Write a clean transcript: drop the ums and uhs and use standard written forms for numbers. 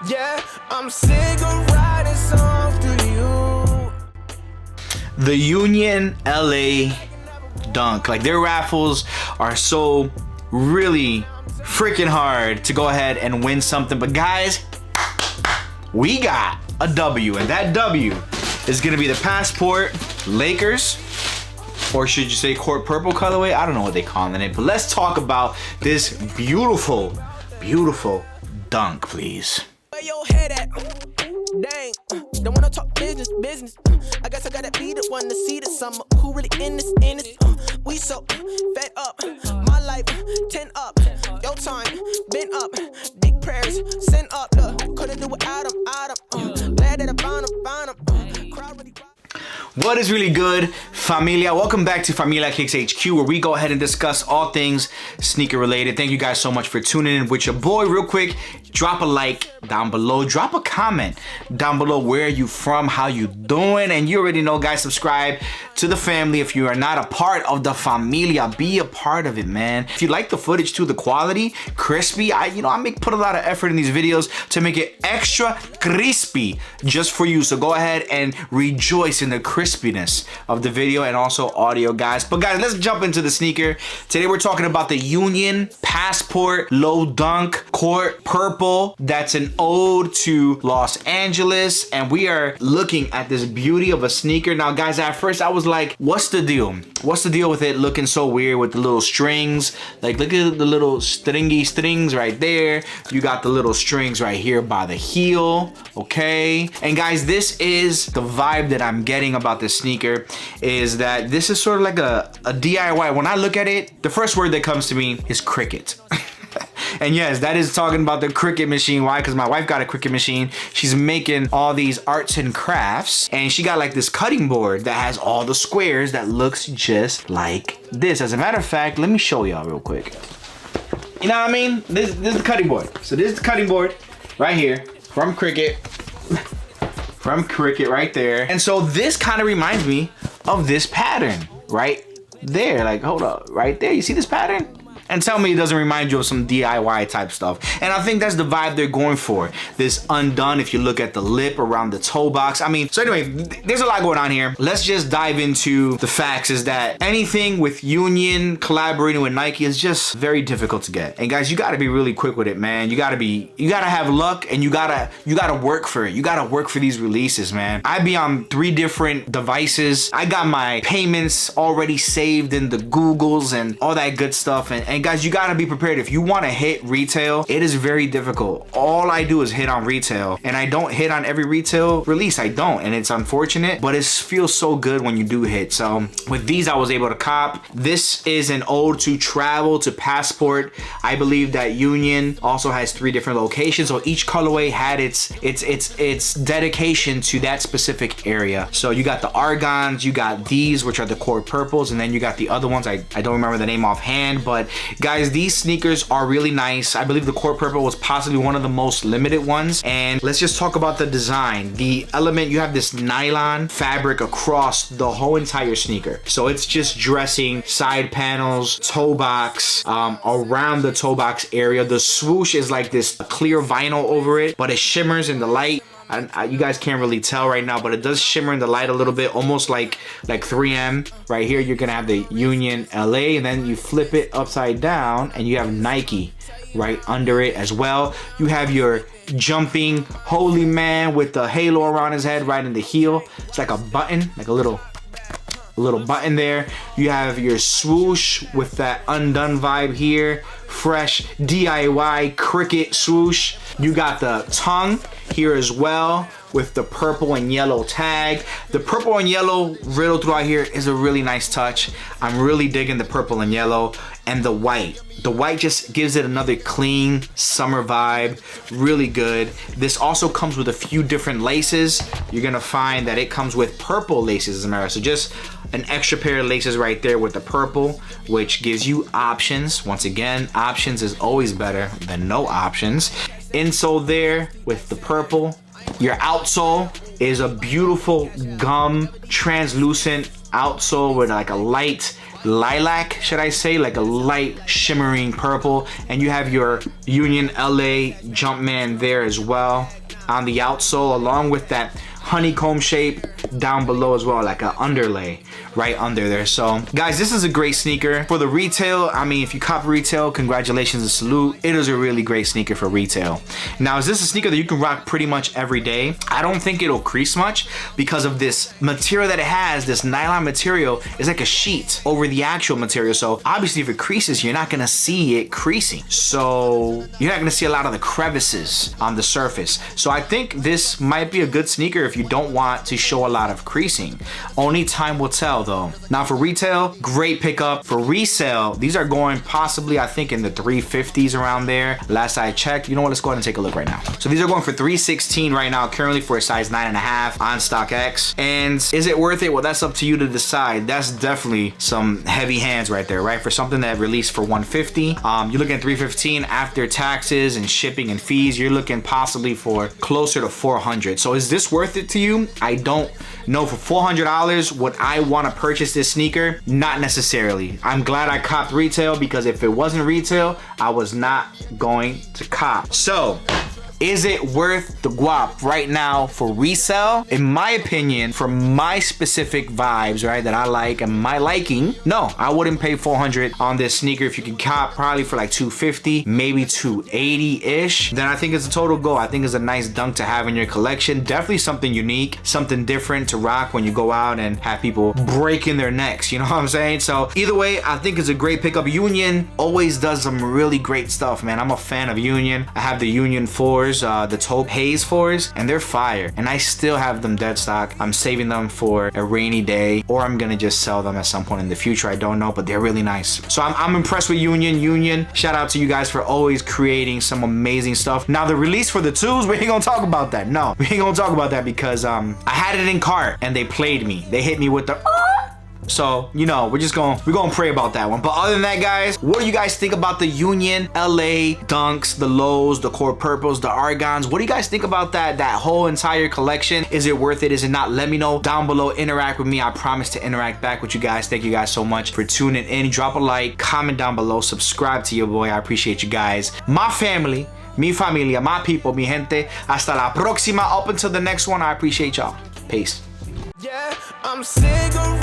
Yeah, I'm sick of writing songs to you. The Union LA Dunk, like their raffles are so really freaking hard to go ahead and win something. But guys, we got a W, and that W is gonna be the Passport Lakers, or should you say Court Purple colorway? I don't know what they calling it, but let's talk about this beautiful, beautiful dunk, please. Where your head at? Dang, don't wanna talk business. I guess I gotta be the one to see the summer. Who really in this? We so fed up. My life 10 up. Your time been up. Big prayers send up. Couldn't do without him. Glad that I found him. Crowd really. What is really good, Familia? Welcome back to Familia Kicks HQ, where we go ahead and discuss all things sneaker related. Thank you guys so much for tuning in with your boy. Real quick, drop a like down below, drop a comment down below. Where are you from? How you doing? And you already know, guys, subscribe to the family. If you are not a part of the Familia, be a part of it, man. If you like the footage too, the quality, crispy, I put a lot of effort in these videos to make it extra crispy just for you. So go ahead and rejoice in the crispiness of the video and also audio, guys. But guys, let's jump into the sneaker. Today we're talking about the Union Passport Low Dunk Court Purple. That's an ode to Los Angeles, and we are looking at this beauty of a sneaker. Now guys, at first I was like, what's the deal? What's the deal with it looking so weird with the little strings? Like, look at the little stringy strings right there. You got the little strings right here by the heel, okay? And guys, this is the vibe that I'm getting about this sneaker, is that this is sort of like a DIY. When I look at it, the first word that comes to me is Cricut. And yes, that is talking about the Cricut machine. Why? Because my wife got a Cricut machine. She's making all these arts and crafts, and she got like this cutting board that has all the squares that looks just like this. As a matter of fact, let me show y'all real quick. You know what I mean? This is the cutting board. So this is the cutting board right here from Cricut. From Cricut right there. And so this kind of reminds me of this pattern right there. Like, hold up, right there. You see this pattern? And tell me it doesn't remind you of some DIY type stuff. And I think that's the vibe they're going for. This undone, if you look at the lip around the toe box. I mean, so anyway, there's a lot going on here. Let's just dive into the facts, is that anything with Union collaborating with Nike is just very difficult to get. And guys, you gotta be really quick with it, man. You gotta have luck, and you gotta work for it. You gotta work for these releases, man. I be on 3 different devices. I got my payments already saved in the Googles and all that good stuff. And guys, you gotta be prepared. If you wanna hit retail, it is very difficult. All I do is hit on retail, and I don't hit on every retail release. I don't, and it's unfortunate, but it feels so good when you do hit. So with these, I was able to cop. This is an ode to travel, to Passport. I believe that Union also has 3 different locations, so each colorway had its dedication to that specific area. So you got the Argons, you got these, which are the Court Purples, and then you got the other ones. I don't remember the name offhand, but guys, these sneakers are really nice. I believe the Court Purple was possibly one of the most limited ones. And let's just talk about the design. The element, you have this nylon fabric across the whole entire sneaker. So it's just dressing, side panels, toe box, around the toe box area. The swoosh is like this clear vinyl over it, but it shimmers in the light. You guys can't really tell right now, but it does shimmer in the light a little bit, almost like 3M. Right here, you're gonna have the Union LA, and then you flip it upside down, and you have Nike right under it as well. You have your jumping holy man with the halo around his head right in the heel. It's like a button, like a little button there. You have your swoosh with that undone vibe here. Fresh DIY Cricut swoosh. You got the tongue here as well with the purple and yellow tag. The purple and yellow riddle throughout here is a really nice touch. I'm really digging the purple and yellow, and the white. The white just gives it another clean summer vibe, really good. This also comes with a few different laces. You're gonna find that it comes with purple laces, as a matter. So just an extra pair of laces right there with the purple, which gives you options. Once again, options is always better than no options. Insole there with the purple. Your outsole is a beautiful gum translucent outsole with like a light lilac, should I say, like a light shimmering purple. And you have your Union LA Jumpman there as well on the outsole, along with that honeycomb shape down below as well, like an underlay right under there. So guys, this is a great sneaker for the retail. I mean, if you cop retail, congratulations and salute. It is a really great sneaker for retail. Now, is this a sneaker that you can rock pretty much every day? I don't think it'll crease much because of this material that it has. This nylon material is like a sheet over the actual material, so obviously if it creases, you're not gonna see it creasing, so you're not gonna see a lot of the crevices on the surface. So I think this might be a good sneaker if you don't want to show a lot of creasing. Only time will tell though. Now for retail, great pickup. For resale, these are going possibly, I think, in the 350s around there. Last I checked. You know what? Let's go ahead and take a look right now. So these are going for 316 right now, currently for a size 9.5 on StockX. And is it worth it? Well, that's up to you to decide. That's definitely some heavy hands right there, right? For something that released for 150, you're looking at 315 after taxes and shipping and fees. You're looking possibly for closer to 400. So is this worth it to you? I don't know. For $400, would I want to purchase this sneaker? Not necessarily. I'm glad I copped retail, because if it wasn't retail, I was not going to cop. So is it worth the guap right now for resale? In my opinion, for my specific vibes, right, that I like and my liking, no, I wouldn't pay 400 on this sneaker. If you can cop probably for like 250, maybe 280-ish, then I think it's a total go. I think it's a nice dunk to have in your collection. Definitely something unique, something different to rock when you go out and have people breaking their necks, you know what I'm saying? So either way, I think it's a great pickup. Union always does some really great stuff, man. I'm a fan of Union. I have the Union 4s, the taupe haze 4s, and they're fire, and I still have them dead stock. I'm saving them for a rainy day, or I'm gonna just sell them at some point in the future. I don't know, but they're really nice. So I'm impressed with Union. Shout out to you guys for always creating some amazing stuff. Now the release for the 2s, we ain't gonna talk about that. No, we ain't gonna talk about that because I had it in cart and they played me. They hit me with the so, you know, we're gonna pray about that one. But other than that, guys, what do you guys think about the Union LA Dunks, the Lows, the Core Purples, the Argons? What do you guys think about that whole entire collection? Is it worth it? Is it not? Let me know down below. Interact with me. I promise to interact back with you guys. Thank you guys so much for tuning in. Drop a like, comment down below, subscribe to your boy. I appreciate you guys. My family, mi familia, my people, mi gente. Hasta la próxima. Up until the next one, I appreciate y'all. Peace. Yeah, I'm sick of